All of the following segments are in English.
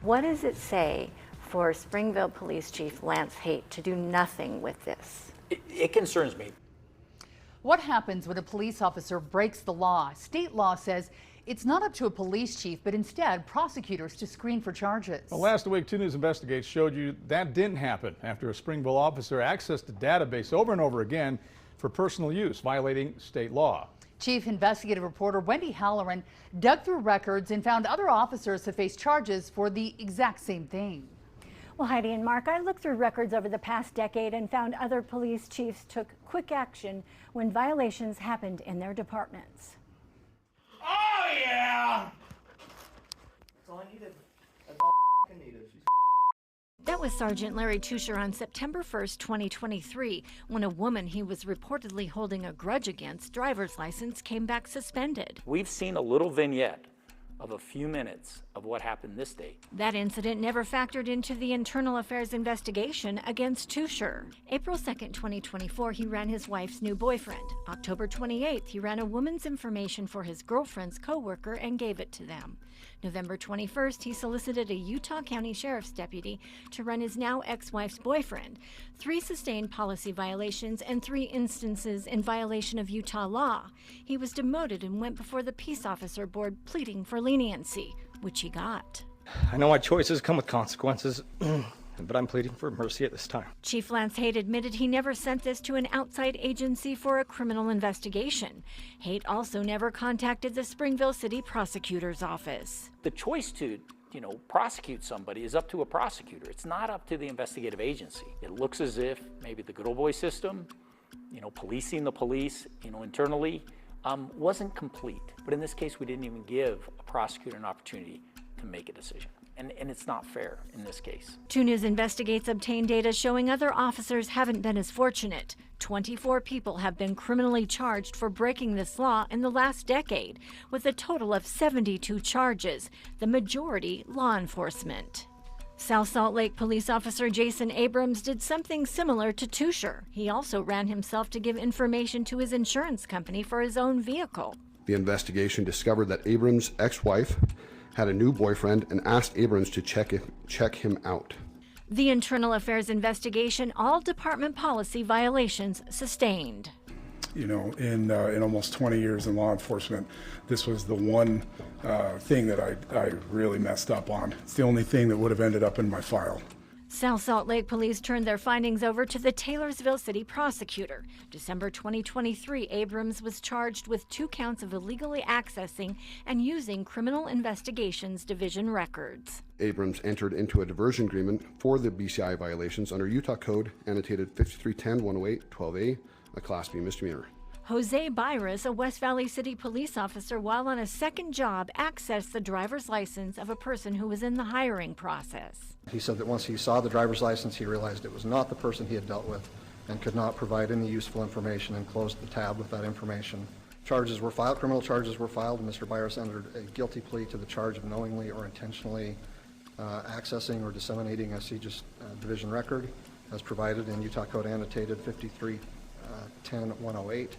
What does it say for Springville Police Chief Lance Haight to do nothing with this? It concerns me. What happens when a police officer breaks the law? State law says it's not up to a police chief, but instead prosecutors to screen for charges. Well, last week, 2 News Investigates showed you that didn't happen after a Springville officer accessed a database over and over again for personal use, violating state law. Chief investigative reporter Wendy Halloran dug through records and found other officers have faced charges for the exact same thing. Well, Heidi and Mark, I looked through records over the past decade and found other police chiefs took quick action when violations happened in their departments. Oh, yeah! That's all I needed. That's all I needed. That was Sergeant Larry Tusher on September 1st, 2023, when a woman he was reportedly holding a grudge against driver's license came back suspended. We've seen a little vignette of a few minutes of what happened this day. That incident never factored into the internal affairs investigation against Tusher. April 2nd, 2024, he ran his wife's new boyfriend. October 28th, he ran a woman's information for his girlfriend's coworker and gave it to them. November 21st, he solicited a Utah County Sheriff's deputy to run his now ex-wife's boyfriend. 3 sustained policy violations and 3 instances in violation of Utah law. He was demoted and went before the Peace Officer Board pleading for leniency, which he got. I know my choices come with consequences, but I'm pleading for mercy at this time. Chief Lance Haight admitted he never sent this to an outside agency for a criminal investigation. Haight also never contacted the Springville City Prosecutor's Office. The choice to, prosecute somebody is up to a prosecutor. It's not up to the investigative agency. It looks as if maybe the good old boy system, policing the police, internally, wasn't complete. But in this case, we didn't even give a prosecutor an opportunity to make a decision. And it's not fair in this case. 2 News Investigates obtained data showing other officers haven't been as fortunate. 24 people have been criminally charged for breaking this law in the last decade, with a total of 72 charges, the majority law enforcement. South Salt Lake police officer Jason Abrams did something similar to Tusher. He also ran himself to give information to his insurance company for his own vehicle. The investigation discovered that Abrams' ex-wife had a new boyfriend and asked Abrams to check him out. The internal affairs investigation, all department policy violations sustained. In almost 20 years in law enforcement, this was the one thing that I really messed up on. It's the only thing that would have ended up in my file. South Salt Lake police turned their findings over to the Taylorsville City prosecutor. December 2023, Abrams was charged with 2 counts of illegally accessing and using Criminal Investigations Division records. Abrams entered into a diversion agreement for the BCI violations under Utah Code annotated 5310-108-12A, a Class B misdemeanor. Jose Byras, a West Valley City police officer, while on a second job, accessed the driver's license of a person who was in the hiring process. He said that once he saw the driver's license, he realized it was not the person he had dealt with and could not provide any useful information, and closed the tab with that information. Charges were filed, criminal charges were filed, and Mr. Byras entered a guilty plea to the charge of knowingly or intentionally accessing or disseminating a CJIS division record as provided in Utah Code annotated 5310-108,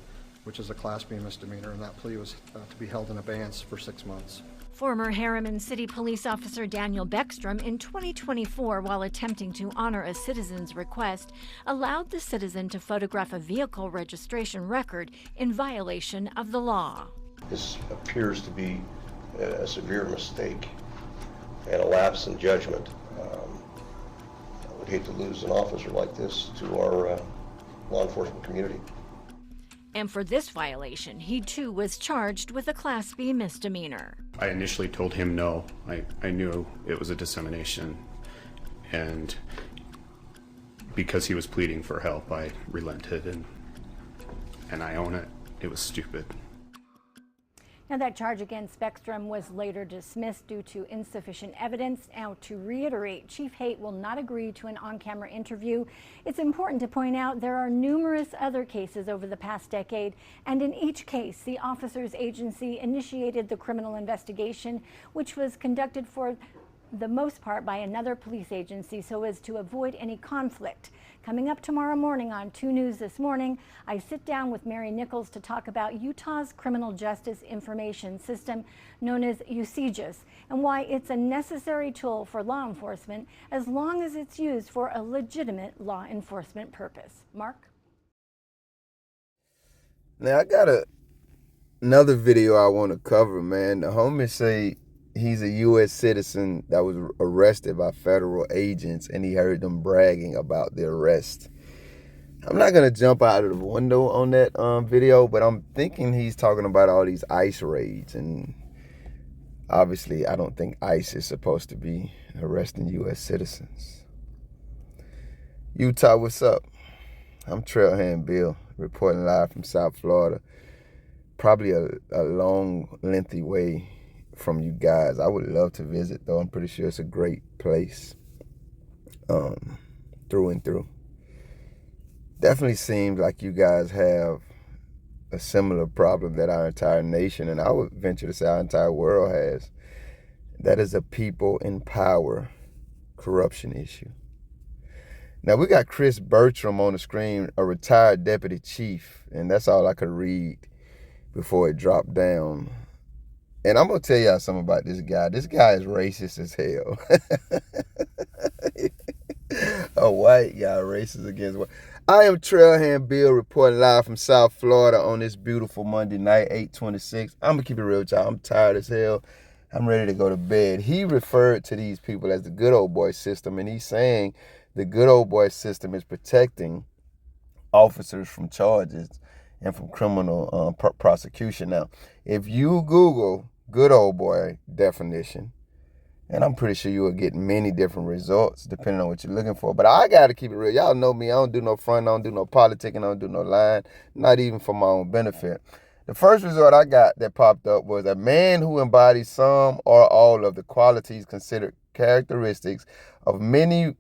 which is a Class B misdemeanor, and that plea was to be held in abeyance for 6 months. Former Harriman City police officer Daniel Beckstrom, in 2024, while attempting to honor a citizen's request, allowed the citizen to photograph a vehicle registration record in violation of the law. This appears to be a severe mistake and a lapse in judgment. I would hate to lose an officer like this to our law enforcement community. And for this violation, he too was charged with a Class B misdemeanor. I initially told him no. I knew it was a dissemination, and because he was pleading for help, I relented, and I own it. It was stupid. Now, that charge against Beckstrom was later dismissed due to insufficient evidence. Now, to reiterate, Chief Haight will not agree to an on-camera interview. It's important to point out there are numerous other cases over the past decade, and in each case, the officer's agency initiated the criminal investigation, which was conducted for the most part by another police agency so as to avoid any conflict. Coming up tomorrow morning on 2 News This Morning, I sit down with Mary Nichols to talk about Utah's criminal justice information system known as JUNKIES and why it's a necessary tool for law enforcement as long as it's used for a legitimate law enforcement purpose. Mark? Now I got another video I want to cover, man. The homie say he's a U.S. citizen that was arrested by federal agents, and he heard them bragging about the arrest. I'm not going to jump out of the window on that video, but I'm thinking he's talking about all these ICE raids, and obviously I don't think ICE is supposed to be arresting U.S. citizens. Utah, what's up? I'm Trailhand Bill, reporting live from South Florida. Probably a long, lengthy way from you guys. I would love to visit, though. I'm pretty sure it's a great place, through and through. Definitely seems like you guys have a similar problem that our entire nation, and I would venture to say our entire world has. That is a people in power corruption issue. Now, we got Chris Bertram on the screen, a retired deputy chief, and that's all I could read before it dropped down. And I'm going to tell y'all something about this guy. This guy is racist as hell. A white guy racist against white. I am Trailhand Bill reporting live from South Florida on this beautiful Monday night, 8/26. I'm going to keep it real with y'all. I'm tired as hell. I'm ready to go to bed. He referred to these people as the good old boy system, and he's saying the good old boy system is protecting officers from charges and from criminal prosecution. Now, if you Google good old boy definition, and I'm pretty sure you will get many different results depending on what you're looking for. But I got to keep it real. Y'all know me. I don't do no front. I don't do no politicking. I don't do no lying. Not even for my own benefit. The first result I got that popped up was a man who embodies some or all of the qualities considered characteristics of many.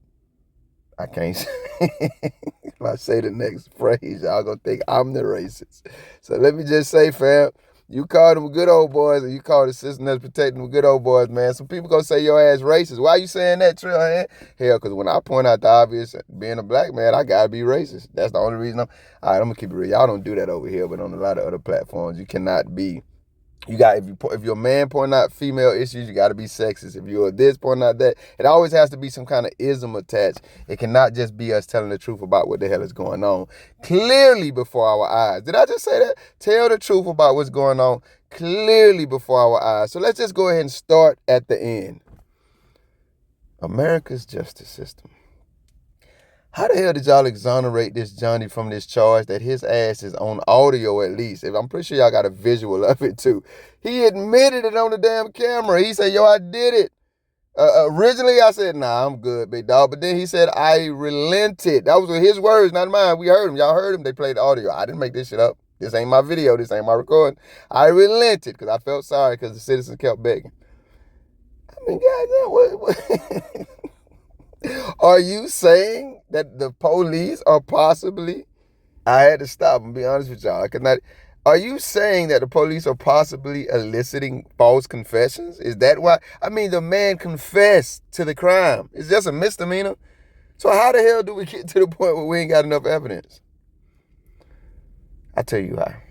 I can't say. If I say the next phrase, y'all gonna think I'm the racist. So let me just say, fam, you call them good old boys, and you call the system that's protecting them good old boys, man. Some people gonna say your ass racist. Why you saying that, Trailhand? Hell, because when I point out the obvious, being a black man, I gotta be racist. That's the only reason all right, I'm gonna keep it real. Y'all don't do that over here, but on a lot of other platforms, you cannot be. If you're a man pointing out female issues, you got to be sexist. If you're this pointing out that, it always has to be some kind of ism attached. It cannot just be us telling the truth about what the hell is going on clearly before our eyes. Did I just say that? Tell the truth about what's going on clearly before our eyes. So let's just go ahead and start at the end. America's justice system. How the hell did y'all exonerate this Johnny from this charge that his ass is on audio at least? I'm pretty sure y'all got a visual of it too. He admitted it on the damn camera. He said, yo, I did it. Originally, I said, nah, I'm good, big dog. But then he said, I relented. That was his words, not mine. We heard him. Y'all heard him. They played the audio. I didn't make this shit up. This ain't my video. This ain't my recording. I relented because I felt sorry because the citizens kept begging. I mean, goddamn, what? Are you saying that the police are possibly, I had to stop and be honest with y'all. I could not. Are you saying that the police are possibly eliciting false confessions? Is that why? I mean, the man confessed to the crime. It's just a misdemeanor. So how the hell do we get to the point where we ain't got enough evidence? I tell you why.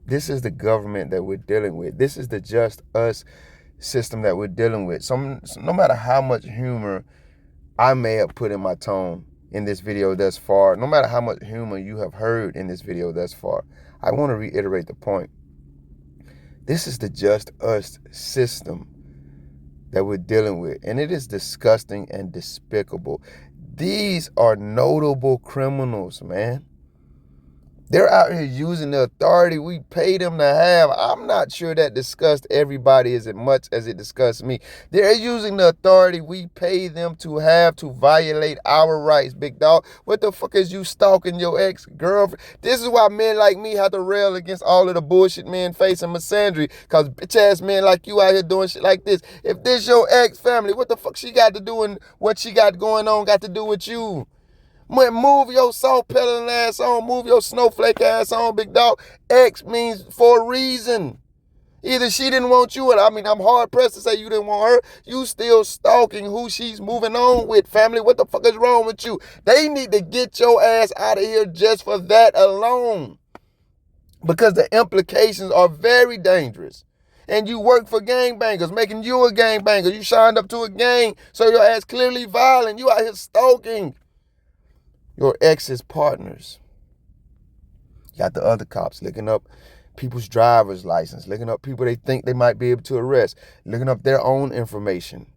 This is the government that we're dealing with. This is the just us system that we're dealing with. So no matter how much humor I may have put in my tone in this video thus far, no matter how much humor you have heard in this video thus far, I want to reiterate the point. This is the just us system that we're dealing with, and it is disgusting and despicable. These are notable criminals, man. They're out here using the authority we pay them to have. I'm not sure that disgusts everybody as much as it disgusts me. They're using the authority we pay them to have to violate our rights, big dog. What the fuck is you stalking your ex-girlfriend? This is why men like me have to rail against all of the bullshit men facing misandry, because bitch-ass men like you out here doing shit like this. If this your ex-family, what the fuck she got to do and what she got going on got to do with you? Move your salt peddling ass on. Move your snowflake ass on, big dog. X means for a reason. Either she didn't want you, and I mean, I'm hard pressed to say you didn't want her. You still stalking who she's moving on with, family. What the fuck is wrong with you? They need to get your ass out of here just for that alone. Because the implications are very dangerous. And you work for gangbangers, making you a gangbanger. You signed up to a gang, so your ass clearly violent. You out here stalking your ex's partners. You got the other cops looking up people's driver's license, looking up people they think they might be able to arrest, looking up their own information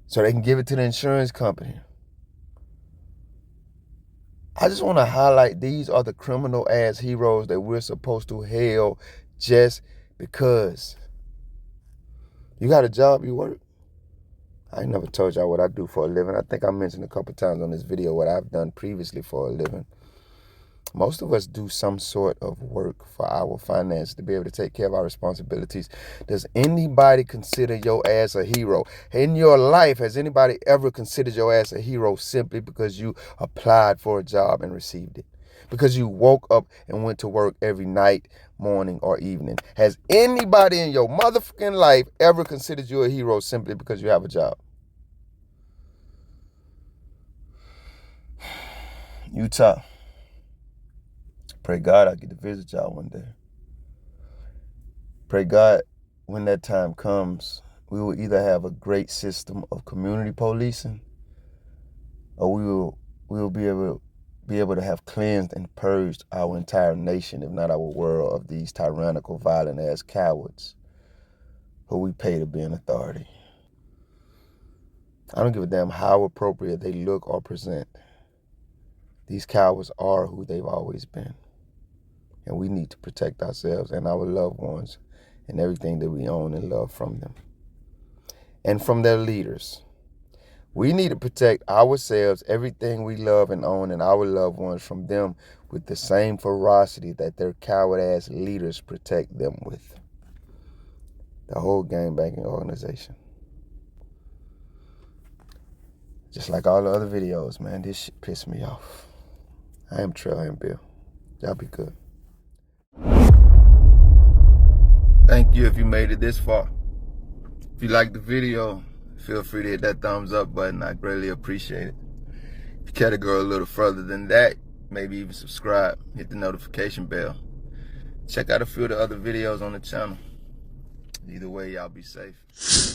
so they can give it to the insurance company. I just want to highlight these are the criminal ass heroes that we're supposed to hail just because. You got a job, you work. I ain't never told y'all what I do for a living. I think I mentioned a couple times on this video what I've done previously for a living. Most of us do some sort of work for our finances to be able to take care of our responsibilities. Does anybody consider your ass a hero? In your life, has anybody ever considered your ass a hero simply because you applied for a job and received it? Because you woke up and went to work every night, morning, or evening? Has anybody in your motherfucking life ever considered you a hero simply because you have a job? Utah. Pray God I get to visit y'all one day. Pray God when that time comes, we will either have a great system of community policing, or we will be able to have cleansed and purged our entire nation, if not our world, of these tyrannical, violent ass cowards who we pay to be in authority. I don't give a damn how appropriate they look or present. These cowards are who they've always been. And we need to protect ourselves and our loved ones and everything that we own and love from them. And from their leaders. We need to protect ourselves, everything we love and own, and our loved ones from them with the same ferocity that their coward-ass leaders protect them with. The whole gangbanging organization. Just like all the other videos, man, this shit pissed me off. I am Trailhand Bill. Y'all be good. Thank you if you made it this far. If you liked the video, feel free to hit that thumbs up button. I greatly appreciate it. If you care to go a little further than that, maybe even subscribe, hit the notification bell. Check out a few of the other videos on the channel. Either way, y'all be safe.